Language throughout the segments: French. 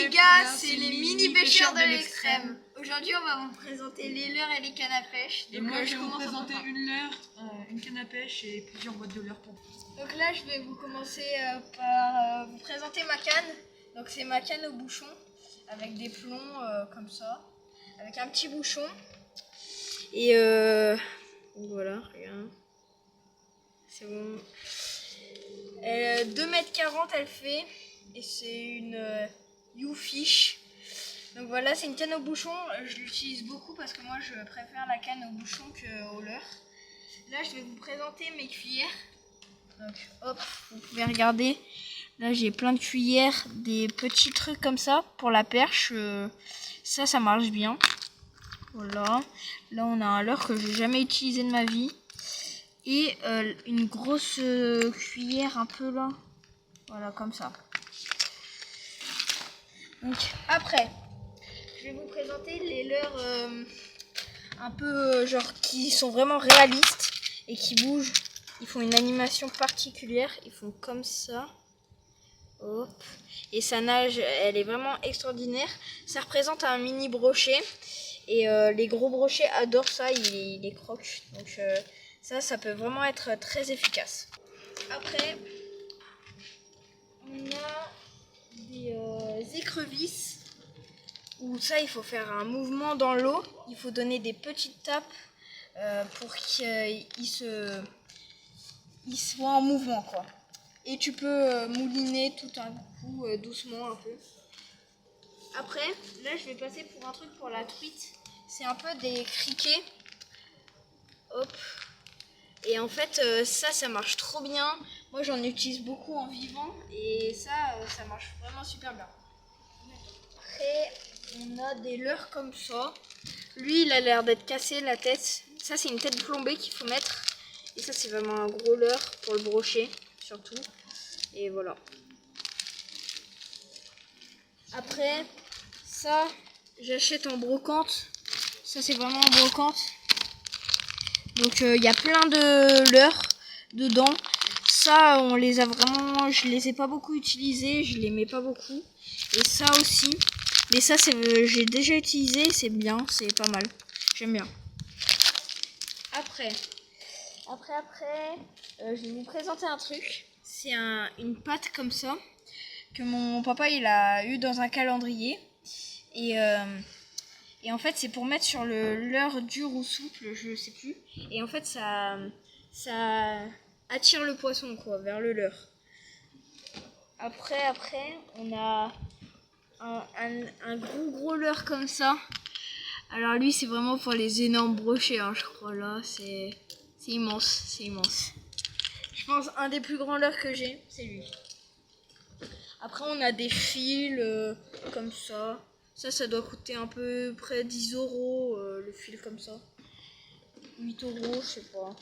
les gars, c'est les mini pêcheurs de l'extrême. Aujourd'hui, on va vous présenter les leurres et les cannes à pêche. Et moi, je vais vous présenter une leurre, une canne à pêche et plusieurs boîtes de leurre pour vous. Donc là, je vais vous commencer par vous présenter ma canne. Donc c'est ma canne au bouchon avec des plombs comme ça, avec un petit bouchon. Et voilà, regarde. C'est bon. 2,40 m elle fait. Et c'est une U-Fish. Donc voilà, c'est une canne au bouchon. Je l'utilise beaucoup parce que moi je préfère la canne au bouchon qu'au leurre. Là, je vais vous présenter mes cuillères. Donc hop, vous pouvez regarder. Là, j'ai plein de cuillères, des petits trucs comme ça pour la perche. Ça marche bien. Voilà. Là, on a un leurre que j'ai jamais utilisé de ma vie. Et une grosse cuillère un peu là. Voilà, comme ça. Donc après, je vais vous présenter les leurres un peu genre qui sont vraiment réalistes et qui bougent. Ils font une animation particulière. Ils font comme ça. Hop. Et sa nage, elle est vraiment extraordinaire. Ça représente un mini brochet. Et les gros brochets adorent ça, ils les croquent. Donc ça peut vraiment être très efficace. Après, on a des écrevisses. Où ça, il faut faire un mouvement dans l'eau. Il faut donner des petites tapes pour qu'il soit en mouvement, quoi. Et tu peux mouliner tout un coup, doucement un peu. Après, là, je vais passer pour un truc pour la truite. C'est un peu des criquets. Hop. Et en fait, ça marche trop bien. Moi, j'en utilise beaucoup en vivant. Et ça marche vraiment super bien. Après, on a des leurres comme ça. Lui, il a l'air d'être cassé la tête. Ça, c'est une tête plombée qu'il faut mettre. Et ça, c'est vraiment un gros leurre pour le brocher, surtout. Et voilà. Après, ça, j'achète en brocante. Ça, c'est vraiment en brocante. Donc, il y a plein de leurres dedans. Ça, on les a vraiment... Je les ai pas beaucoup utilisés. Je les mets pas beaucoup. Et ça aussi. Mais ça, j'ai déjà utilisé. C'est bien. C'est pas mal. J'aime bien. Après, je vais vous présenter un truc. C'est une pâte comme ça. Que mon papa, il a eu dans un calendrier. Et en fait, c'est pour mettre sur le leurre dur ou souple, je sais plus. Et en fait, ça attire le poisson, quoi, vers le leurre. Après, on a un gros leurre comme ça. Alors lui, c'est vraiment pour les énormes brochets, hein, je crois. Là, c'est immense, c'est immense. Je pense un des plus grands leurres que j'ai, c'est lui. Après, on a des fils comme ça. Ça doit coûter à peu près 10 €, le fil comme ça. 8 €, je sais pas.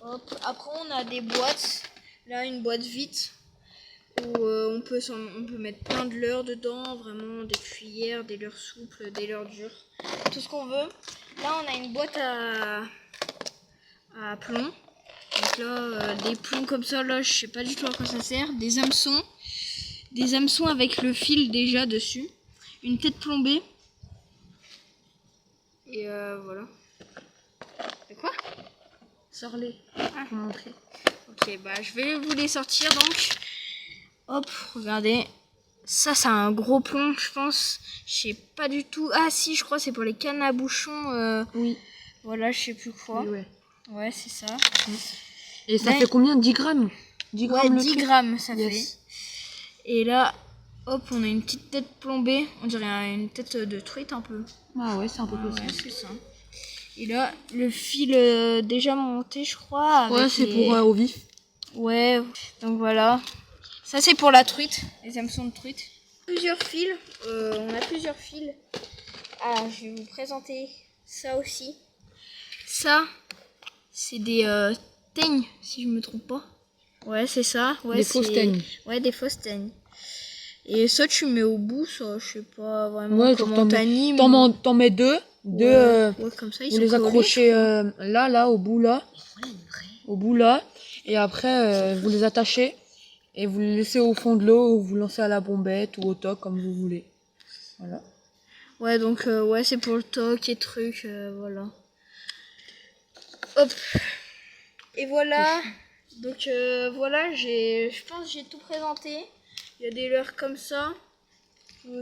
Hop. Après, on a des boîtes. Là, une boîte vide où on peut mettre plein de leurres dedans. Vraiment, des cuillères, des leurres souples, des leurres dures. Tout ce qu'on veut. Là, on a une boîte à plomb. Donc là, des plombs comme ça, là, je sais pas du tout à quoi ça sert. Des hameçons. Des hameçons avec le fil déjà dessus. Une tête plombée. Et voilà. C'est quoi? Sors-les pour montrer. Ok, bah je vais vous les sortir donc. Hop, regardez. Ça, c'est un gros plomb, je pense. Je sais pas du tout. Ah si, je crois que c'est pour les cannes à bouchons. Oui. Voilà, je sais plus quoi. Oui, ouais. Ouais, c'est ça. Et ça fait combien? 10 grammes? 10 grammes ouais, 10 grammes ça fait. Et là, hop, on a une petite tête plombée. On dirait une tête de truite un peu. Ah ouais, c'est un peu possible. Ouais, c'est ça. Et là, le fil déjà monté, je crois. Ouais, c'est pour au vif. Ouais, donc voilà. Ça, c'est pour la truite, les hameçons de truite. Plusieurs fils. On a plusieurs fils. Ah, je vais vous présenter ça aussi. Ça, c'est des teignes, si je me trompe pas. Ouais, c'est ça. Ouais, des fausses teignes. Ouais, des fausses teignes. Et ça, tu mets au bout, ça, je sais pas vraiment ouais, comment t'animes. T'en mets deux. Ouais, comme ça, ils vous sont les accrochez là, au bout là. Ouais, au bout là. Et après, vous les attachez. Et vous le laissez au fond de l'eau ou vous lancez à la bombette ou au toc comme vous voulez. Voilà. Ouais, donc ouais, c'est pour le toc et trucs, voilà. Hop. Et voilà. Donc voilà, je pense que j'ai tout présenté. Il y a des leurres comme ça.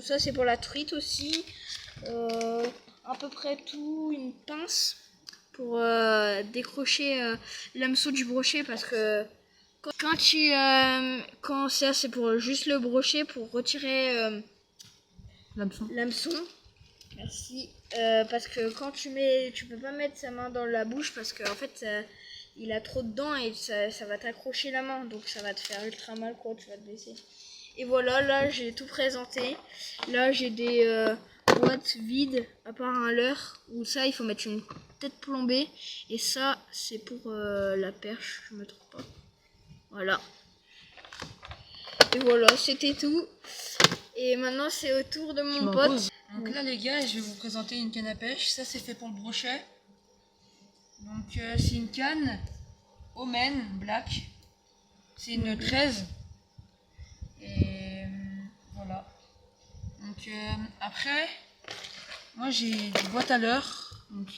Ça c'est pour la truite aussi. À peu près tout, une pince pour décrocher l'hameçon du brochet parce que quand ça c'est pour juste le brochet pour retirer l'hameçon. Merci. Parce que quand tu peux pas mettre sa main dans la bouche parce qu'en fait il a trop de dents et ça va t'accrocher la main, donc ça va te faire ultra mal quoi, tu vas te blesser. Et voilà, là j'ai tout présenté. Là j'ai des boîtes vides à part un leurre où ça il faut mettre une tête plombée et ça c'est pour la perche, je me trompe pas. Voilà. Et voilà, c'était tout. Et maintenant c'est au tour de mon pote. Donc là les gars, je vais vous présenter une canne à pêche. Ça c'est fait pour le brochet. Donc c'est une canne Omen Black. C'est une 13. Et voilà. Donc après, moi j'ai des boîtes à leurre. Donc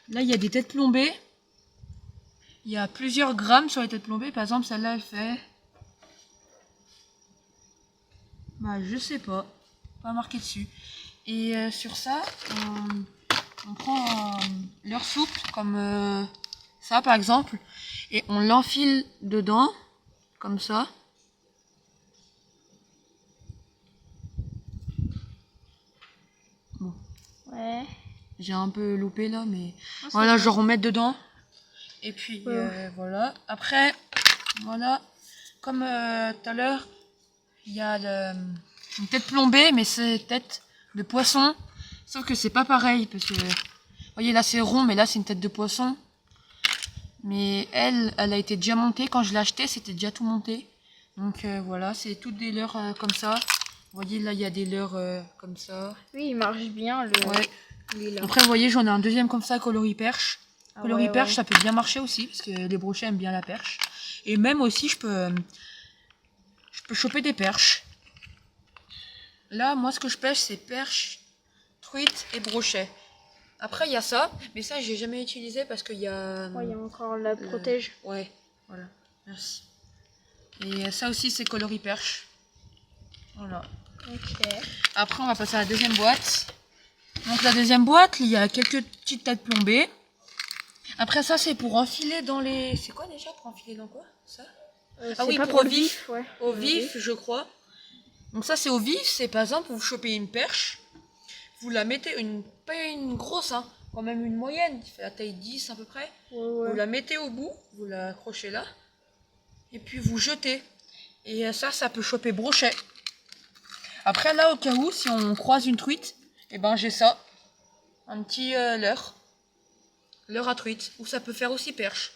là il y a des têtes plombées. Il y a plusieurs grammes sur les têtes plombées. Par exemple celle-là elle fait... Bah je sais pas. Pas marqué dessus. Et sur ça, on prend un leurre souple comme ça par exemple. Et on l'enfile dedans. Comme ça. Bon. Ouais. J'ai un peu loupé là, mais voilà, genre on met dedans. Et puis voilà. Après, voilà, comme tout à l'heure, il y a une tête plombée, mais c'est tête de poisson. Sauf que c'est pas pareil parce que, vous voyez là c'est rond, mais là c'est une tête de poisson. Mais elle a été déjà montée. Quand je l'ai achetée, c'était déjà tout monté. Donc voilà, c'est toutes des leurres comme ça. Vous voyez là, il y a des leurres comme ça. Oui, il marche bien. Ouais. Après, vous voyez, j'en ai un deuxième comme ça, coloris perche. Coloris perche, ça peut bien marcher aussi, parce que les brochets aiment bien la perche. Et même aussi, je peux choper des perches. Là, moi, ce que je pêche, c'est perche, truite et brochet. Après, il y a ça, mais ça, j'ai jamais utilisé parce qu'il y a... Ouais, il y a encore la protège. Ouais, voilà, merci. Et ça aussi, c'est coloris perche. Voilà. Ok. Après, on va passer à la deuxième boîte. Donc la deuxième boîte, il y a quelques petites têtes plombées. Après ça, c'est pour enfiler dans les... C'est quoi déjà pour enfiler dans quoi ça Ah oui, pour le vif. Ouais. Au vif, je crois. Donc ça, c'est au vif. C'est par exemple, vous chopez une perche. Vous la mettez, pas une grosse, hein, quand même une moyenne, qui fait la taille 10 à peu près. Ouais. Vous la mettez au bout, vous la accrochez là. Et puis vous jetez. Et ça peut choper brochet. Après là, au cas où, si on croise une truite, et ben j'ai ça, un petit leurre à truite, ou ça peut faire aussi perche.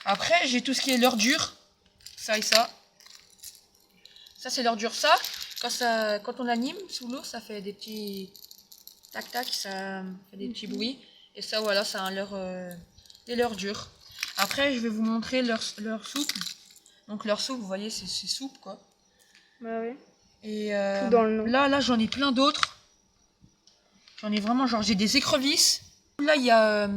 Après j'ai tout ce qui est leurre dur, ça et ça. Ça c'est leurre dur, ça quand on anime sous l'eau, ça fait des petits tac tac, ça fait des petits bruits. Et ça voilà, c'est un leurre, des leurres durs. Après je vais vous montrer leurre souple. Donc leurre souple, vous voyez, c'est souple quoi. Bah oui. Et tout dans le nom. là j'en ai plein d'autres. J'en ai vraiment, genre j'ai des écrevisses. Là il y a,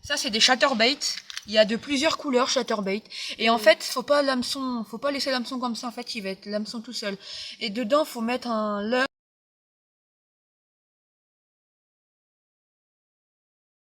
ça c'est des chatterbait. Il y a de plusieurs couleurs chatterbait. Et en fait, faut pas laisser l'hameçon comme ça. En fait, il va être l'hameçon tout seul. Et dedans, faut mettre un leurre.